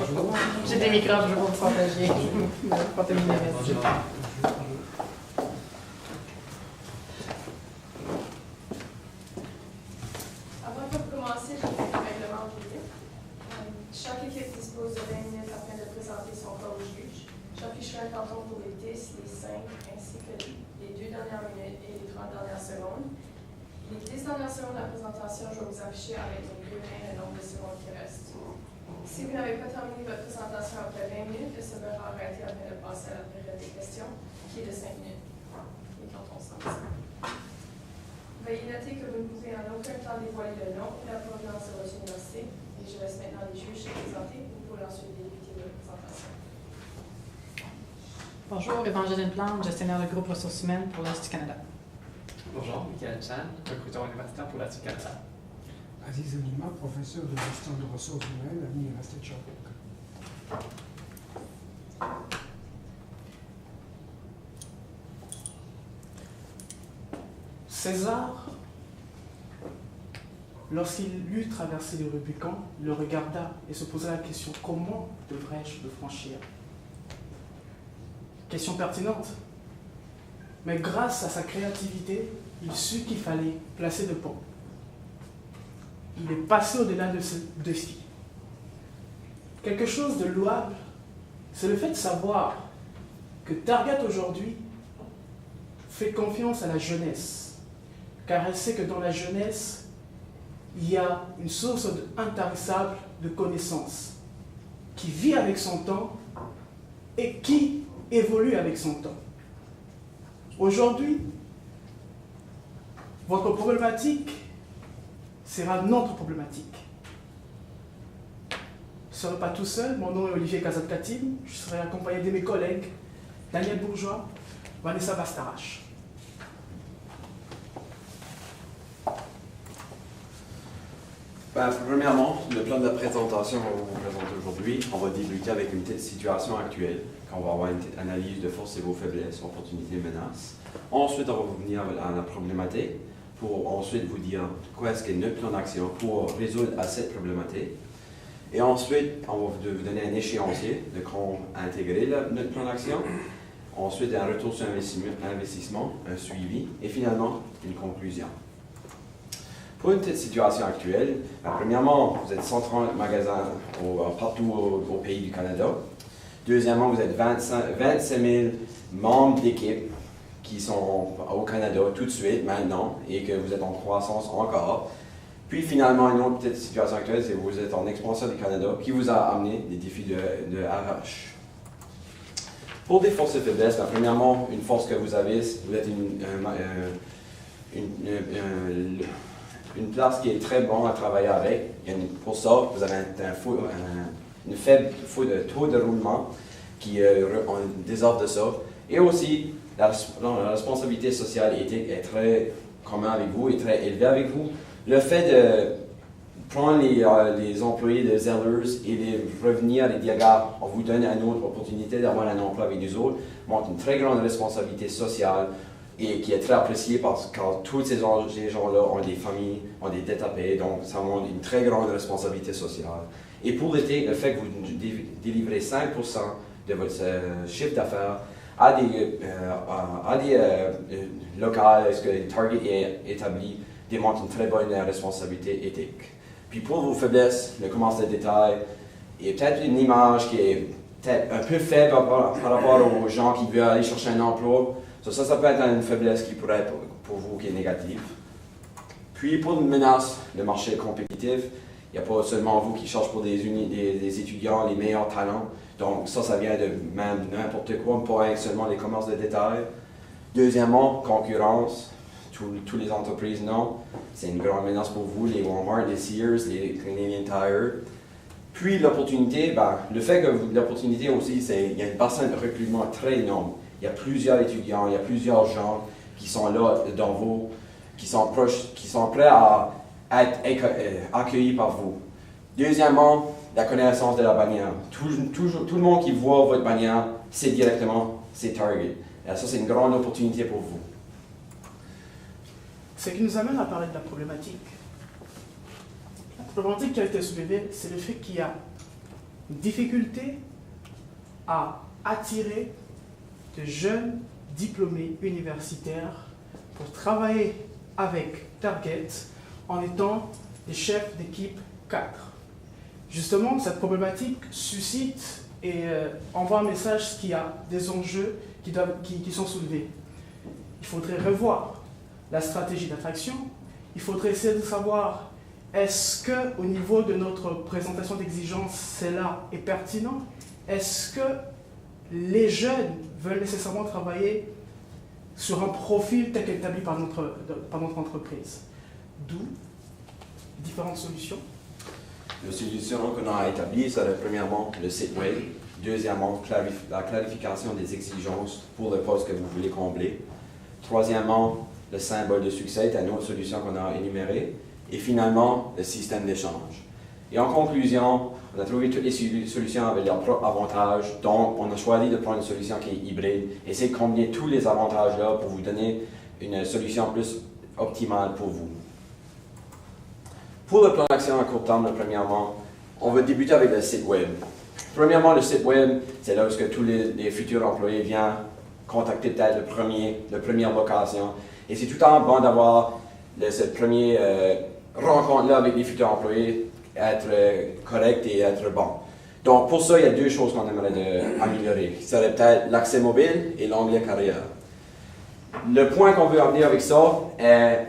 Bonjour. J'ai des microbes, je vais vous protéger. Je vais contaminer, merci. Avant de commencer, je vais le règlement du livre. Chaque équipe dispose de 20 minutes afin de présenter son cas au juge. J'afficherai un canton pour les 10, les 5, ainsi que les 2 dernières minutes et les 30 dernières secondes. Les 10 dernières secondes de la présentation, je vais vous afficher avec les 2 mains le nombre de secondes qui restent. Si vous n'avez pas terminé votre présentation après 20 minutes, le sera arrêté afin de passer à la période des questions, qui est de 5 minutes. Les cantons sont ici. Veuillez noter que vous ne pouvez en aucun temps dévoiler le nom ou la provenance de votre université, et je laisse maintenant les juges se présenter. Vous pourrez ensuite débuter votre présentation. Bonjour, Évangeline Plante, gestionnaire de groupe ressources humaines pour l'Est du Canada. Bonjour, Michael Chan, recruteur universitaire pour l'Institut Canada. Aziz Alima, professeur de gestion de ressources humaines à l'Université de Sherbrooke. César, lorsqu'il eut traversé le Rubicon, le regarda et se posa la question: comment devrais-je le franchir? Question pertinente. Mais grâce à sa créativité, il sut qu'il fallait placer le pont. Il est passé au-delà de ce défi. Quelque chose de louable, c'est le fait de savoir que Target aujourd'hui fait confiance à la jeunesse, car elle sait que dans la jeunesse, il y a une source intarissable de connaissances qui vit avec son temps et qui évolue avec son temps. Aujourd'hui, votre problématique sera notre problématique. Je ne serai pas tout seul, mon nom est Olivier Kazat-Katim, je serai accompagné de mes collègues Daniel Bourgeois, Vanessa Bastarache. Premièrement, le plan de la présentation qu'on va vous présenter aujourd'hui, on va débuter avec une petite situation actuelle, qu'on va avoir une petite analyse de forces et vos faiblesses, opportunités, menaces. Ensuite, on va revenir à la problématique pour ensuite vous dire quoi est-ce qu'est notre plan d'action pour résoudre à cette problématique. Et ensuite, on va vous donner un échéancier de quand intégrer notre plan d'action. Ensuite, un retour sur investissement, un suivi et finalement, une conclusion. Pour une petite situation actuelle, premièrement, vous êtes 130 magasins partout au pays du Canada. Deuxièmement, vous êtes 25 000 membres d'équipe qui sont au Canada tout de suite, maintenant, et que vous êtes en croissance encore. Puis finalement, une autre petite situation actuelle, c'est que vous êtes en expansion du Canada qui vous a amené des défis de RH. Pour des forces et faiblesses, premièrement, une force que vous avez, vous êtes une place qui est très bonne à travailler avec. Pour ça, vous avez une faible taux de roulement qui on désordre de ça. Et aussi, la responsabilité sociale et éthique est très commune avec vous et très élevée avec vous. Le fait de prendre les employés de Zellers et de revenir et dire, regarde, on vous donne une autre opportunité d'avoir un emploi avec nous autres, montre une très grande responsabilité sociale et qui est très appréciée parce que tous ces gens-là ont des familles, ont des dettes à payer, donc ça montre une très grande responsabilité sociale. Et pour l'été, le fait que vous délivrez 5% de votre chiffre d'affaires à des locales, est-ce que Target est établi, démontre une très bonne responsabilité éthique. Puis pour vos faiblesses, le commence de détail, et peut-être une image qui est peut-être un peu faible par rapport aux gens qui veulent aller chercher un emploi. Ça peut être une faiblesse qui pourrait être pour vous qui est négative. Puis pour une menace, le marché est compétitif. Il n'y a pas seulement vous qui cherchez pour des étudiants les meilleurs talents. Donc ça vient de même n'importe quoi, pas seulement les commerces de détail. Deuxièmement, concurrence. Toutes les entreprises, non. C'est une grande menace pour vous, les Walmart, les Sears, les Canadian Tire. Puis l'opportunité, le fait que l'opportunité aussi, il y a une bassin de recrutement très énorme. Il y a plusieurs étudiants, il y a plusieurs gens qui sont là dans vous, qui sont proches, qui sont prêts à être accueillis par vous. Deuxièmement, la connaissance de la bannière. Tout le monde qui voit votre bannière, c'est directement, c'est Target. Et ça, c'est une grande opportunité pour vous. Ce qui nous amène à parler de la problématique. La problématique qui a été soulevée, c'est le fait qu'il y a difficulté à attirer de jeunes diplômés universitaires pour travailler avec Target en étant des chefs d'équipe 4. Justement, cette problématique suscite et envoie un message qu'il y a des enjeux qui sont soulevés. Il faudrait revoir la stratégie d'attraction. Il faudrait essayer de savoir est-ce qu'au niveau de notre présentation d'exigences, cela est pertinent? Est-ce que les jeunes veulent nécessairement travailler sur un profil tel qu'établi par notre entreprise? D'où différentes solutions. Les solutions qu'on a établies seraient premièrement le site web, deuxièmement la clarification des exigences pour le poste que vous voulez combler, troisièmement le symbole de succès, c'est une autre solution qu'on a énumérée, et finalement le système d'échange. Et en conclusion, on a trouvé toutes les solutions avec leurs propres avantages, donc on a choisi de prendre une solution qui est hybride, essayer de combiner tous les avantages là pour vous donner une solution plus optimale pour vous. Pour le plan d'action à court terme, premièrement, on va débuter avec le site web. Premièrement, le site web, c'est là où tous les futurs employés viennent contacter peut-être la première location. Et c'est tout le temps bon d'avoir cette première rencontre-là avec les futurs employés, être correct et être bon. Donc, pour ça, il y a deux choses qu'on aimerait améliorer. Ça serait peut-être l'accès mobile et l'onglet carrière. Le point qu'on veut amener avec ça est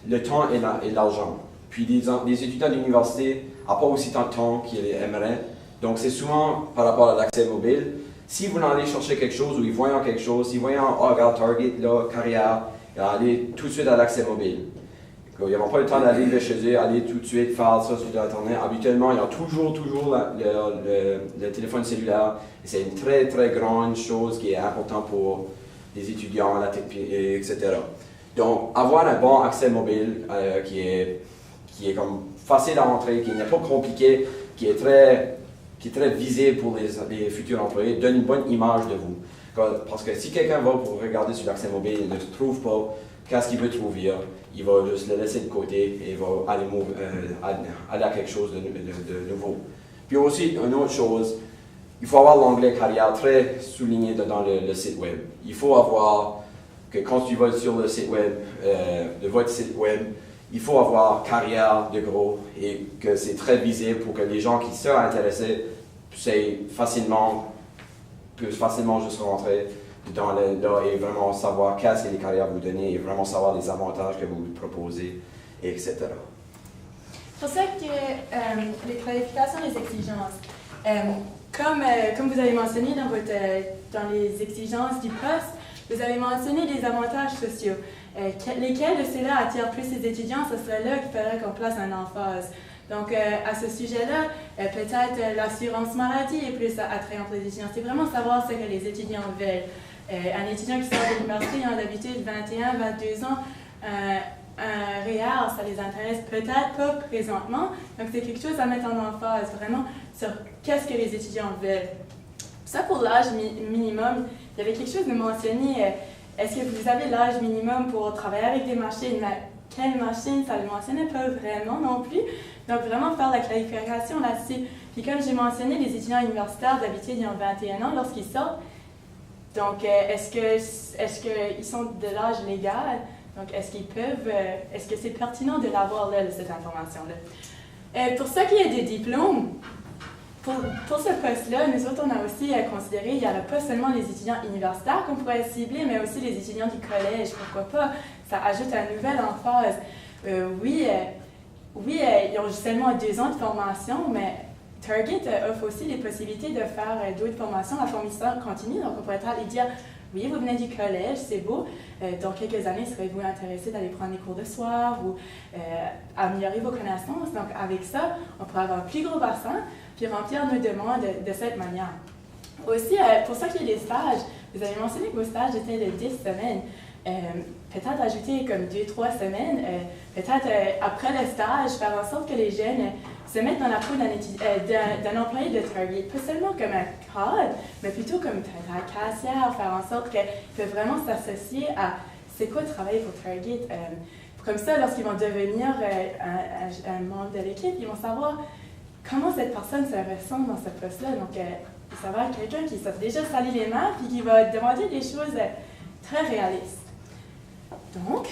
le temps et l'argent. Puis les étudiants d'université n'ont pas aussi tant de temps qu'ils aimeraient. Donc, c'est souvent par rapport à l'accès mobile. Si vous allez chercher quelque chose ou ils voient quelque chose, s'ils voient regarde Target, là, carrière, ils vont aller tout de suite à l'accès mobile. Ils n'auront pas le temps d'aller chez eux, aller tout de suite faire ça sur Internet. Habituellement, ils ont toujours le téléphone cellulaire. C'est une très, très grande chose qui est importante pour les étudiants, etc. Donc, avoir un bon accès mobile qui est comme facile à rentrer, qui n'est pas compliqué, qui est très visible pour les futurs employés, donne une bonne image de vous. Parce que si quelqu'un va pour regarder sur l'accès mobile et ne trouve pas qu'est-ce qu'il veut trouver, il va juste le laisser de côté et il va aller à quelque chose de nouveau. Puis aussi, une autre chose, il faut avoir l'onglet carrière très souligné dans le site web. Il faut avoir que quand tu vas sur le site web, de votre site web, il faut avoir carrière de gros et que c'est très visible pour que les gens qui sont intéressés puissent facilement juste rentrer dans là et vraiment savoir qu'est-ce que les carrières vous donnent et vraiment savoir les avantages que vous proposez, etc. C'est pour ça que les clarifications des exigences, comme vous avez mentionné dans les exigences du poste, vous avez mentionné les avantages sociaux. Lesquels de ceux-là attirent plus les étudiants, ce serait là qu'il faudrait qu'on place un emphase. Donc, à ce sujet-là, peut-être l'assurance maladie est plus attrayante pour les étudiants. C'est vraiment savoir ce que les étudiants veulent. Un étudiant qui sort de l'université a d'habitude 21, 22 ans, un REER, ça les intéresse peut-être pas présentement. Donc, c'est quelque chose à mettre en emphase, vraiment, sur qu'est-ce que les étudiants veulent. Ça, pour l'âge minimum, il y avait quelque chose de mentionné. Est-ce que vous avez l'âge minimum pour travailler avec des machines? Mais quelle machine? Ça ne le mentionnait pas vraiment non plus. Donc, vraiment faire la clarification là-dessus. Puis, comme j'ai mentionné, les étudiants universitaires, d'habitude, ils ont 21 ans lorsqu'ils sortent. Donc, est-ce qu'ils sont de l'âge légal? Donc, est-ce que c'est pertinent de l'avoir là, cette information-là? Pour ce qui est des diplômes, pour ce poste-là, nous autres, on a aussi considéré, il n'y a pas seulement les étudiants universitaires qu'on pourrait cibler, mais aussi les étudiants du collège, pourquoi pas. Ça ajoute un nouvel emphase. Oui, ils ont seulement 2 ans de formation, mais Target offre aussi les possibilités de faire d'autres formations à fournisseurs continus. Donc, on pourrait aller dire, oui, vous venez du collège, c'est beau. Dans quelques années, serez-vous intéressé d'aller prendre des cours de soir ou améliorer vos connaissances? Donc, avec ça, on pourrait avoir un plus gros bassin puis remplir nos demandes de cette manière. Aussi, pour ça qui est des stages, vous avez mentionné que vos stages étaient de 10 semaines. Peut-être ajouter comme 2-3 semaines, peut-être après le stage, faire en sorte que les jeunes se mettent dans la peau d'un employé de Target, pas seulement comme un cadre, mais plutôt comme un caissière, faire en sorte qu'ils peuvent vraiment s'associer à c'est quoi travailler pour Target. Comme ça, lorsqu'ils vont devenir un membre de l'équipe, ils vont savoir comment cette personne se ressent dans ce poste-là. Donc, ça va être quelqu'un qui s'est déjà sali les mains puis qui va demander des choses très réalistes. Donc,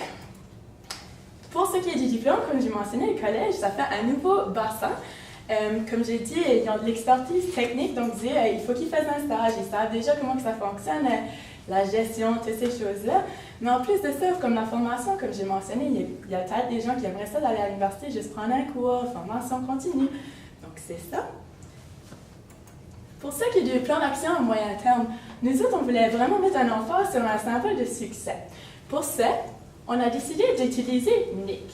pour ce qui est du diplôme, comme j'ai mentionné, le collège, ça fait un nouveau bassin. Comme j'ai dit, ils ont de l'expertise technique, donc il faut qu'ils fassent un stage. Ils savent déjà comment que ça fonctionne, la gestion, toutes ces choses-là. Mais en plus de ça, comme la formation, comme j'ai mentionné, il y a peut-être des gens qui aimeraient ça d'aller à l'université, juste prendre un cours, formation continue. Donc, c'est ça. Pour ce qui est du plan d'action à moyen terme, nous autres, on voulait vraiment mettre un emphase sur un symbole de succès. Pour ça, on a décidé d'utiliser NIC.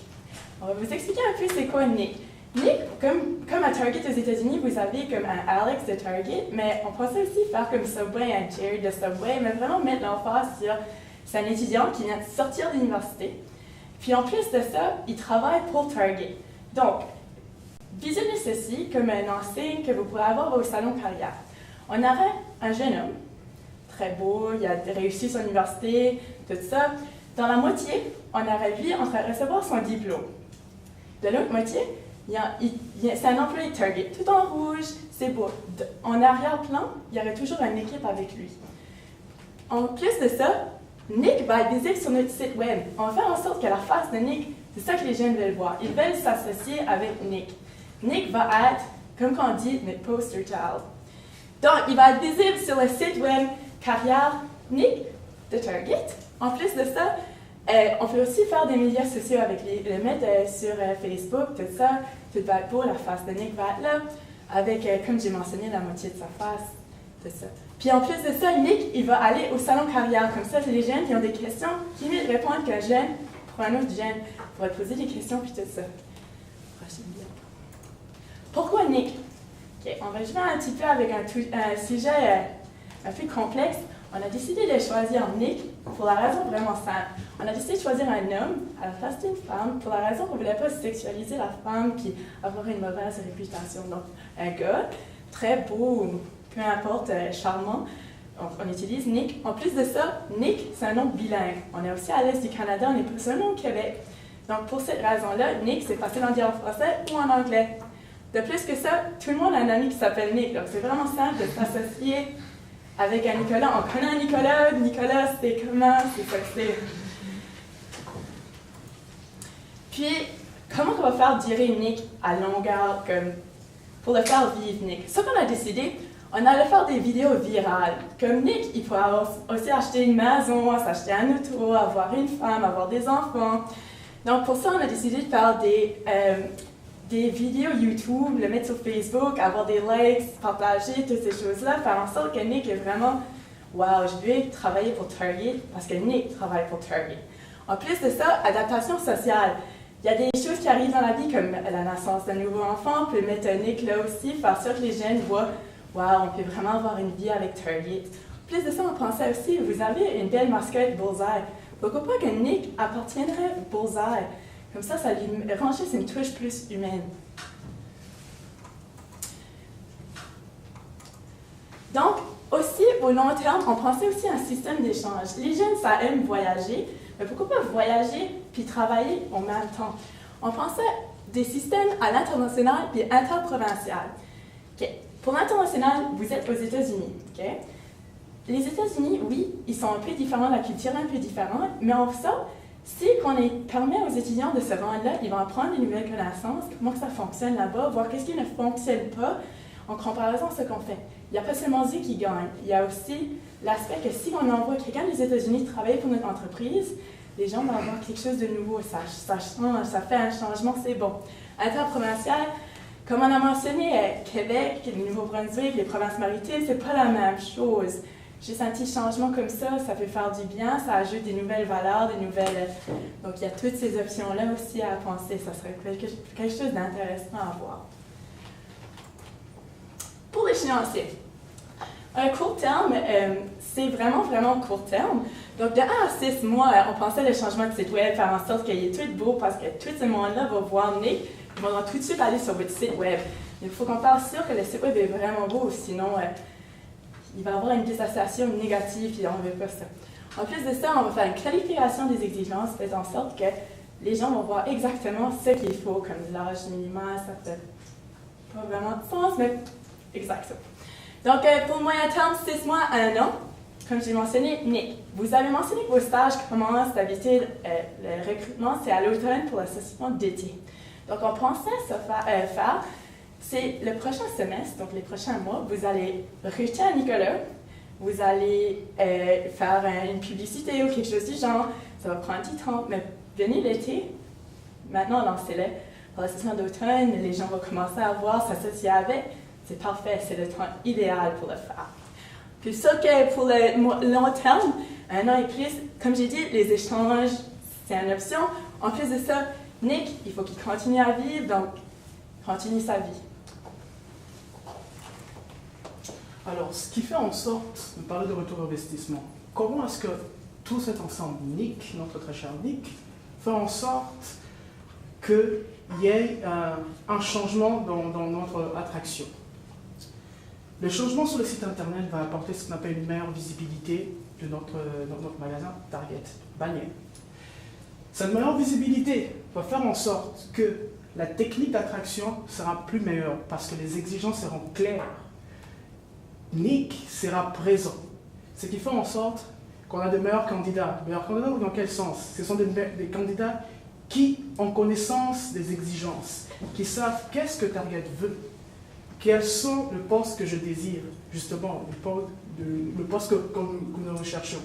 On va vous expliquer un peu c'est quoi NIC. NIC, comme à Target aux États-Unis, vous avez comme un Alex de Target, mais on pensait aussi faire comme Subway, un Jerry de Subway, mais vraiment mettre l'emphase sur c'est un étudiant qui vient de sortir de l'université. Puis en plus de ça, il travaille pour Target. Donc, visionnez ceci comme un enseigne que vous pourrez avoir au salon carrière. On aurait un jeune homme, très beau, il a réussi son université, tout ça. Dans la moitié, on aurait lui en train de recevoir son diplôme. De l'autre moitié, c'est un employé de Target, tout en rouge, c'est beau. En arrière-plan, il y aurait toujours une équipe avec lui. En plus de ça, Nick va être visible sur notre site web. On va faire en sorte que la face de Nick, c'est ça que les jeunes veulent voir. Ils veulent s'associer avec Nick. Nick va être, comme on dit, notre poster child. Donc, il va être visible sur le site web carrière Nick de Target. En plus de ça, on peut aussi faire des médias sociaux avec le mettre sur Facebook, tout ça. Tout va être beau, la face de Nick va être là, avec, comme j'ai mentionné, la moitié de sa face, tout ça. Puis en plus de ça, Nick, il va aller au salon carrière. Comme ça, c'est les jeunes qui ont des questions, qui mieux répondre qu'un jeune pour un autre jeune, pour poser des questions, puis tout ça. Prochaine vidéo. Pourquoi Nick? Okay, on va jouer un petit peu avec un sujet un peu complexe. On a décidé de choisir Nick pour la raison vraiment simple. On a décidé de choisir un homme à la place d'une femme pour la raison qu'on ne voulait pas sexualiser la femme puis avoir une mauvaise réputation. Donc, un gars très beau, peu importe, charmant. Donc, on utilise Nick. En plus de ça, Nick, c'est un nom bilingue. On est aussi à l'est du Canada, on n'est pas seulement au Québec. Donc, pour cette raison-là, Nick, c'est facile d'en dire en français ou en anglais. De plus que ça, tout le monde a un ami qui s'appelle Nick. Donc, c'est vraiment simple de s'associer avec un Nicolas. On connaît un Nicolas. Nicolas, c'est comment? C'est ça que c'est. Puis, comment on va faire durer Nick à longueur pour le faire vivre, Nick? Ce qu'on a décidé, on allait faire des vidéos virales. Comme Nick, il pourrait aussi acheter une maison, s'acheter un auto, avoir une femme, avoir des enfants. Donc, pour ça, on a décidé de faire des vidéos YouTube, le mettre sur Facebook, avoir des likes, partager toutes ces choses-là, faire en sorte que Nick est vraiment « Wow, je vais travailler pour Target parce que Nick travaille pour Target ». En plus de ça, adaptation sociale. Il y a des choses qui arrivent dans la vie comme la naissance d'un nouveau enfant, on peut mettre Nick là aussi, faire sûr que les jeunes voient « Wow, on peut vraiment avoir une vie avec Target ». En plus de ça, on pensait aussi, vous avez une belle mascotte Bullseye. Pourquoi pas que Nick appartiendrait au Bullseye? Comme ça lui rangeait une touche plus humaine. Donc, aussi, au long terme, on pensait aussi à un système d'échange. Les jeunes, ça aime voyager, mais pourquoi pas voyager puis travailler en même temps? On pensait des systèmes à l'international puis interprovincial. Okay. Pour l'international, vous êtes aux États-Unis. Okay? Les États-Unis, oui, ils sont un peu différents, la culture est un peu différente, mais en ça, si on permet aux étudiants de se rendre là, ils vont apprendre des nouvelles connaissances, comment ça fonctionne là-bas, voir qu'est-ce qui ne fonctionne pas en comparaison à ce qu'on fait. Il n'y a pas seulement eux qui gagnent, il y a aussi l'aspect que si on envoie quelqu'un des États-Unis travailler pour notre entreprise, les gens vont avoir quelque chose de nouveau, ça fait un changement, c'est bon. Interprovincial, comme on a mentionné, Québec, le Nouveau-Brunswick, les provinces maritimes, c'est pas la même chose. Juste un petit changement comme ça peut faire du bien, ça ajoute des nouvelles valeurs, des nouvelles... Donc, il y a toutes ces options-là aussi à penser. Ça serait quelque chose d'intéressant à voir. Pour l'échéancier, un court terme, c'est vraiment court terme. Donc, de 1 à 6 mois, on pensait le changement de site web, faire en sorte qu'il y ait tout beau, parce que tout ce monde-là va voir Nick, ils vont tout de suite aller sur votre site web. Il faut qu'on fasse sûr que le site web est vraiment beau, sinon... il va y avoir une dissociation négative et on ne veut pas ça. En plus de ça, on va faire une qualification des exigences, faisant en sorte que les gens vont voir exactement ce qu'il faut, comme l'âge minimal, ça peut pas vraiment de sens, mais exact ça. Donc, pour le moyen terme, 6 mois à 1 an, comme j'ai mentionné, Nick, vous avez mentionné que vos stages commencent d'habitude, le recrutement, c'est à l'automne pour la session d'été. Donc, on pensait faire, c'est le prochain semestre, donc les prochains mois, vous allez recruter à Nicolas, vous allez faire une publicité ou quelque chose du genre, ça va prendre du temps, mais venez l'été, maintenant lancez-le. Pour la session d'automne, les gens vont commencer à voir, s'associer avec, c'est parfait, c'est le temps idéal pour le faire. Puis ça que pour le long terme, 1 an et plus, comme j'ai dit, les échanges, c'est une option. En plus de ça, Nick, il faut qu'il continue à vivre, donc continue sa vie. Alors, ce qui fait en sorte de parler de retour d'investissement, comment est-ce que tout cet ensemble, Nick, notre très cher Nick, fait en sorte qu'il y ait un changement dans notre attraction? Le changement sur le site internet va apporter ce qu'on appelle une meilleure visibilité de notre magasin Target, Bagnet. Cette meilleure visibilité va faire en sorte que la technique d'attraction sera plus meilleure parce que les exigences seront claires. Nick sera présent, ce qui fait en sorte qu'on a de meilleurs candidats. Meilleurs candidats dans quel sens? Ce sont des candidats qui ont connaissance des exigences, qui savent qu'est-ce que Target veut, quels sont les postes que je désire, justement, le poste que nous recherchons.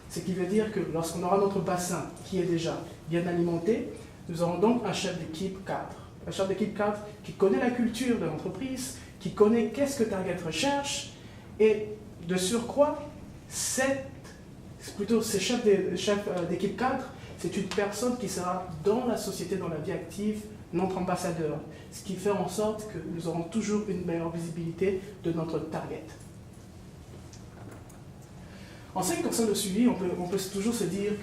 Ce qui veut dire que lorsqu'on aura notre bassin qui est déjà bien alimenté, nous aurons donc un chef d'équipe cadre. Un chef d'équipe cadre qui connaît la culture de l'entreprise, qui connaît qu'est-ce que Target recherche, et de surcroît, ce chef d'équipe cadre, c'est une personne qui sera dans la société, dans la vie active, notre ambassadeur, ce qui fait en sorte que nous aurons toujours une meilleure visibilité de notre target. En ce qui concerne le suivi, on peut toujours se dire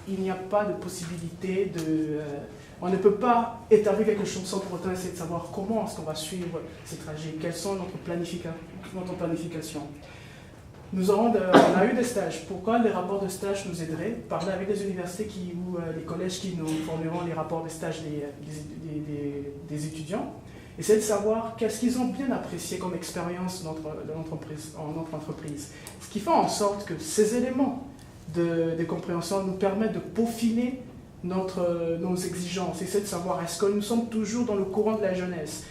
qu'il n'y a pas de possibilité on ne peut pas établir quelque chose sans pour autant essayer de savoir comment est-ce qu'on va suivre ces trajets, quelles sont notre planification. On a eu des stages. Pourquoi les rapports de stage nous aideraient? Parler avec les universités ou les collèges qui nous fourniront les rapports de stage des étudiants. Essayer de savoir qu'est-ce qu'ils ont bien apprécié comme expérience dans notre entreprise. Ce qui fait en sorte que ces éléments de compréhension nous permettent de peaufiner nos exigences. Essayer de savoir est-ce que nous sommes toujours dans le courant de la jeunesse.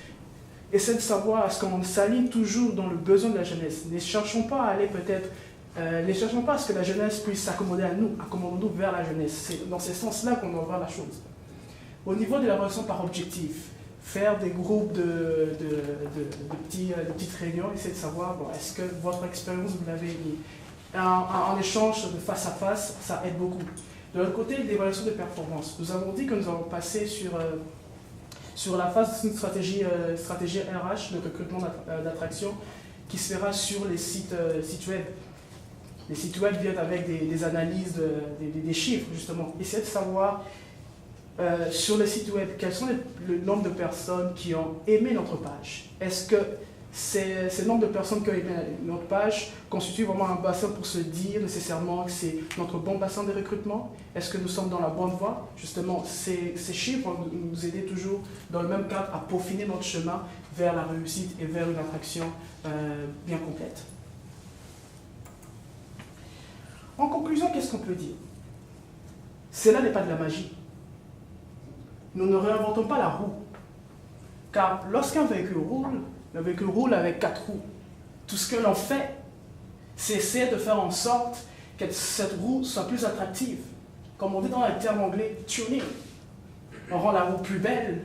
Essayer de savoir est-ce qu'on s'aligne toujours dans le besoin de la jeunesse. Ne cherchons pas à aller ne cherchons pas à ce que la jeunesse puisse s'accommoder à nous, accommodons-nous vers la jeunesse. C'est dans ce sens-là qu'on doit voir la chose. Au niveau de l'évaluation par objectif, faire des groupes de petites réunions, essayer de savoir, est-ce que votre expérience, vous l'avez mis en échange de face à face, ça aide beaucoup. De l'autre côté, l'évaluation de performance. Nous avons dit que nous allons passer sur la phase de stratégie RH, de recrutement d'attraction, qui se fera sur les sites web. Les sites web viennent avec des analyses, des chiffres, justement. Essayer de savoir sur les sites web quels sont le nombre de personnes qui ont aimé notre page. Est-ce que ces nombres de personnes qui ont aimé notre page constituent vraiment un bassin pour se dire nécessairement que c'est notre bon bassin de recrutement? Est-ce que nous sommes dans la bonne voie? Justement, ces chiffres vont nous aider toujours dans le même cadre à peaufiner notre chemin vers la réussite et vers une attraction bien complète. En conclusion, qu'est-ce qu'on peut dire? Cela n'est pas de la magie. Nous ne réinventons pas la roue. Car lorsqu'un véhicule roule, le véhicule roule avec 4 roues. Tout ce que l'on fait, c'est essayer de faire en sorte que cette roue soit plus attractive. Comme on dit dans le terme anglais, tuning. On rend la roue plus belle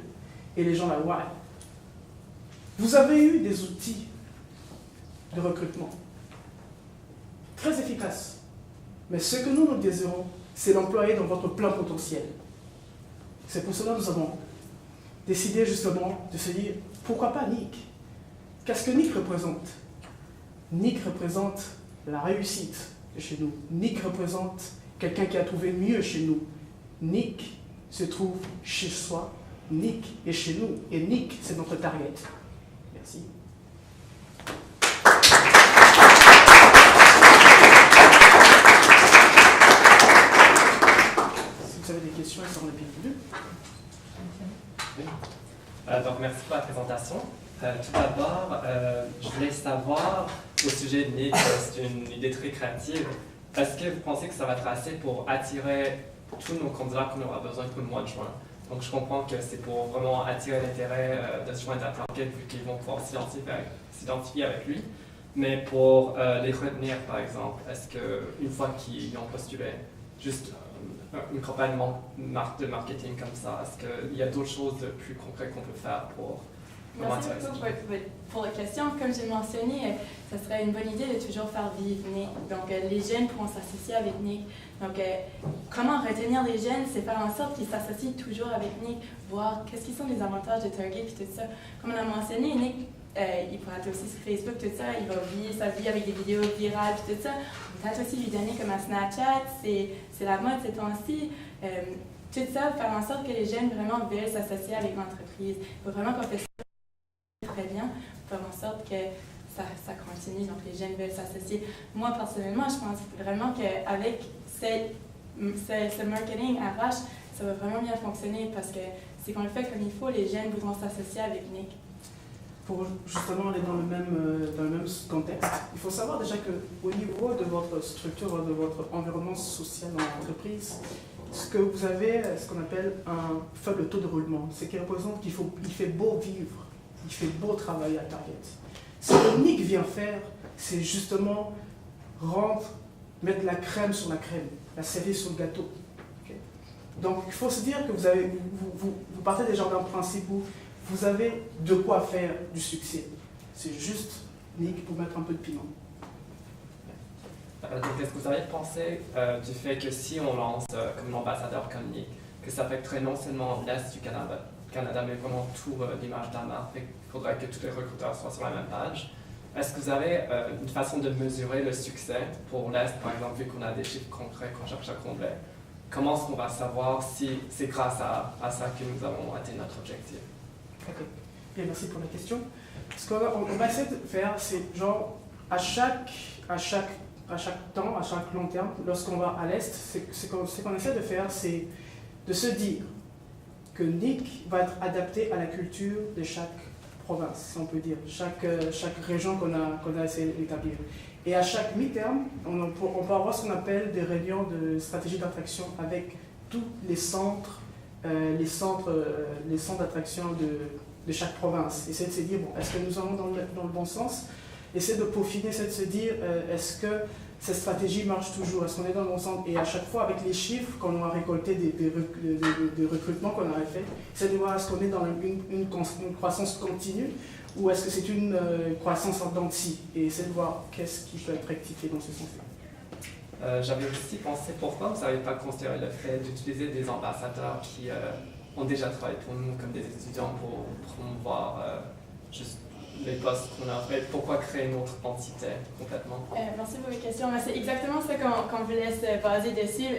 et les gens la voient. Vous avez eu des outils de recrutement très efficaces. Mais ce que nous désirons, c'est l'employer dans votre plein potentiel. C'est pour cela que nous avons décidé justement de se dire, pourquoi pas Nick? Qu'est-ce que Nick représente? Nick représente la réussite de chez nous. Nick représente quelqu'un qui a trouvé mieux chez nous. Nick se trouve chez soi. Nick est chez nous. Et Nick, c'est notre target. Merci. Si vous avez des questions, elles seront les bienvenues. Donc, merci pour la présentation. Tout d'abord, je voulais savoir, au sujet de Nick, c'est une idée très créative. Est-ce que vous pensez que ça va être assez pour attirer tous nos candidats qu'on aura besoin pour le mois de juin? Donc je comprends que c'est pour vraiment attirer l'intérêt de se joindre à Target vu qu'ils vont pouvoir s'identifier avec lui. Mais pour les retenir, par exemple, est-ce qu'une fois qu'ils ont postulé, juste une campagne de marketing comme ça, est-ce qu'il y a d'autres choses de plus concrètes qu'on peut faire pour vraiment Merci attirer beaucoup ces gens? pour la question. Comme j'ai mentionné, ça serait une bonne idée de toujours faire vivre Nick. Donc, les jeunes pourront s'associer avec Nick. Donc, comment retenir les jeunes, c'est faire en sorte qu'ils s'associent toujours avec Nick, voir qu'est-ce qui sont les avantages de Target et tout ça. Comme on a mentionné, Nick, il pourra être aussi sur Facebook, tout ça, il va vivre sa vie avec des vidéos virales, tout ça. On peut aussi lui donner comme un Snapchat, c'est la mode ces temps-ci. Tout ça, faire en sorte que les jeunes vraiment veulent s'associer avec l'entreprise. Il faut vraiment qu'on fasse ça très bien, faire en sorte que ça continue, donc les jeunes veulent s'associer. Moi, personnellement, je pense vraiment qu'avec ce marketing RH, ça va vraiment bien fonctionner parce que si on le fait comme il faut, les jeunes voudront s'associer avec Nick. Pour justement aller dans le même contexte, il faut savoir déjà qu'au niveau de votre structure, de votre environnement social dans l'entreprise, ce que vous avez, ce qu'on appelle un faible taux de roulement, c'est qui représente qu'il fait beau vivre, il fait beau travailler à Target. Ce que Nick vient faire, c'est justement mettre la crème sur la crème, la cerise sur le gâteau. Okay? Donc il faut se dire que vous partez déjà d'un principe où vous avez de quoi faire du succès. C'est juste Nick pour mettre un peu de piment. Donc, est-ce que vous avez pensé du fait que si on lance comme l'ambassadeur comme Nick, que ça affecterait non seulement l'Est du Canada, mais vraiment tout l'image de la marque, et qu'il faudrait que tous les recruteurs soient sur la même page? Est-ce que vous avez une façon de mesurer le succès pour l'Est, par exemple, vu qu'on a des chiffres concrets qu'on cherche à combler? Comment est-ce qu'on va savoir si c'est grâce à ça que nous avons atteint notre objectif? Ok, bien, merci pour la question. Ce qu'on va essayer de faire, c'est genre à chaque temps, à chaque long terme, lorsqu'on va à l'Est, ce qu'on essaie de faire, c'est de se dire que Nick va être adapté à la culture de chaque province, si on peut dire, chaque région qu'on a essayé d'établir. Et à chaque mi-terme, on peut avoir ce qu'on appelle des réunions de stratégie d'attraction avec tous les centres d'attraction de chaque province. Essayer de se dire, bon, est-ce que nous allons dans le bon sens? Essayer de peaufiner, essayer de se dire, est-ce que cette stratégie marche toujours? Est-ce qu'on est dans le bon sens? Et à chaque fois, avec les chiffres qu'on a récoltés des recrutements qu'on a fait, essayer de voir est-ce qu'on est dans une croissance continue ou est-ce que c'est une croissance en dents de scie? Et essayer de voir qu'est-ce qui peut être rectifié dans ce sens-là. J'avais aussi pensé pourquoi vous n'avez pas considéré le fait d'utiliser des ambassadeurs qui ont déjà travaillé pour nous comme des étudiants pour promouvoir juste les postes qu'on a fait. Pourquoi créer une autre entité complètement? Merci pour la question. C'est exactement ça qu'on voulait se baser dessus.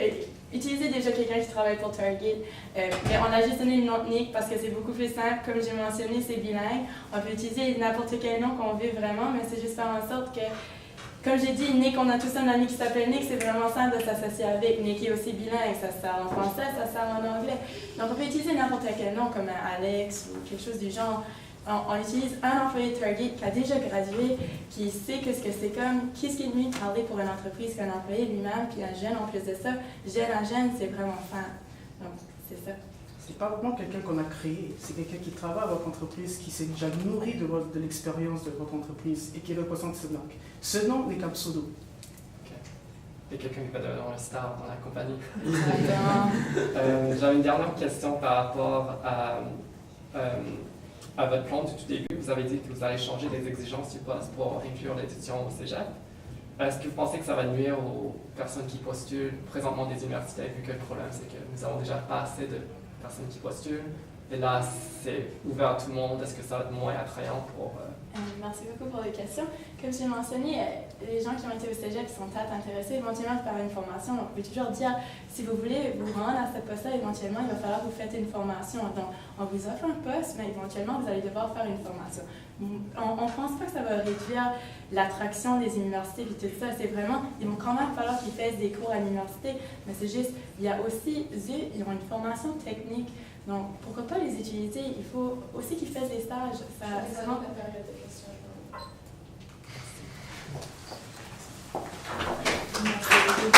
Utiliser déjà quelqu'un qui travaille pour Target. Mais on a juste donné le nom Nick parce que c'est beaucoup plus simple. Comme j'ai mentionné, c'est bilingue. On peut utiliser n'importe quel nom qu'on veut vraiment, mais c'est juste faire en sorte que, comme j'ai dit, Nick, on a tous un ami qui s'appelle Nick, c'est vraiment simple de s'associer avec. Nick est aussi bilingue, ça sert en français, ça sert en anglais. Donc on peut utiliser n'importe quel nom comme un Alex ou quelque chose du genre. On utilise un employé de Target qui a déjà gradué, qui sait ce que c'est comme, qu'est-ce qui est mieux de parler pour une entreprise qu'un employé lui-même, puis un jeune en plus de ça. Un jeune, c'est vraiment fin. Donc c'est ça. C'est pas vraiment quelqu'un qu'on a créé, c'est quelqu'un qui travaille à votre entreprise, qui s'est déjà nourri de l'expérience de votre entreprise et qui représente ce nom. Ce nom n'est qu'un pseudo. Et quelqu'un qui va devenir un star dans la compagnie. Exactement. J'avais une dernière question par rapport à votre plan du tout début. Vous avez dit que vous allez changer les exigences du poste pour inclure l'étudiant au cégep. Est-ce que vous pensez que ça va nuire aux personnes qui postulent présentement des universités, vu que le problème c'est que nous avons déjà pas assez de personnes qui postulent, et là c'est ouvert à tout le monde, est-ce que ça va être moins attrayant pour... Merci beaucoup pour les questions. Comme j'ai mentionné, les gens qui ont été au cégep sont peut-être intéressés éventuellement par une formation. Donc, on peut toujours dire, si vous voulez vous rendre à ce poste-là, éventuellement, il va falloir que vous faites une formation. Donc, on vous offre un poste, mais éventuellement, vous allez devoir faire une formation. On ne pense pas que ça va réduire l'attraction des universités et tout ça. C'est vraiment, il va quand même falloir qu'ils fassent des cours à l'université, mais c'est juste, il y a aussi, ils ont une formation technique Donc, pourquoi pas les utiliser? Il faut aussi qu'ils fassent des stages. Ça rend... la période de questions. Merci beaucoup.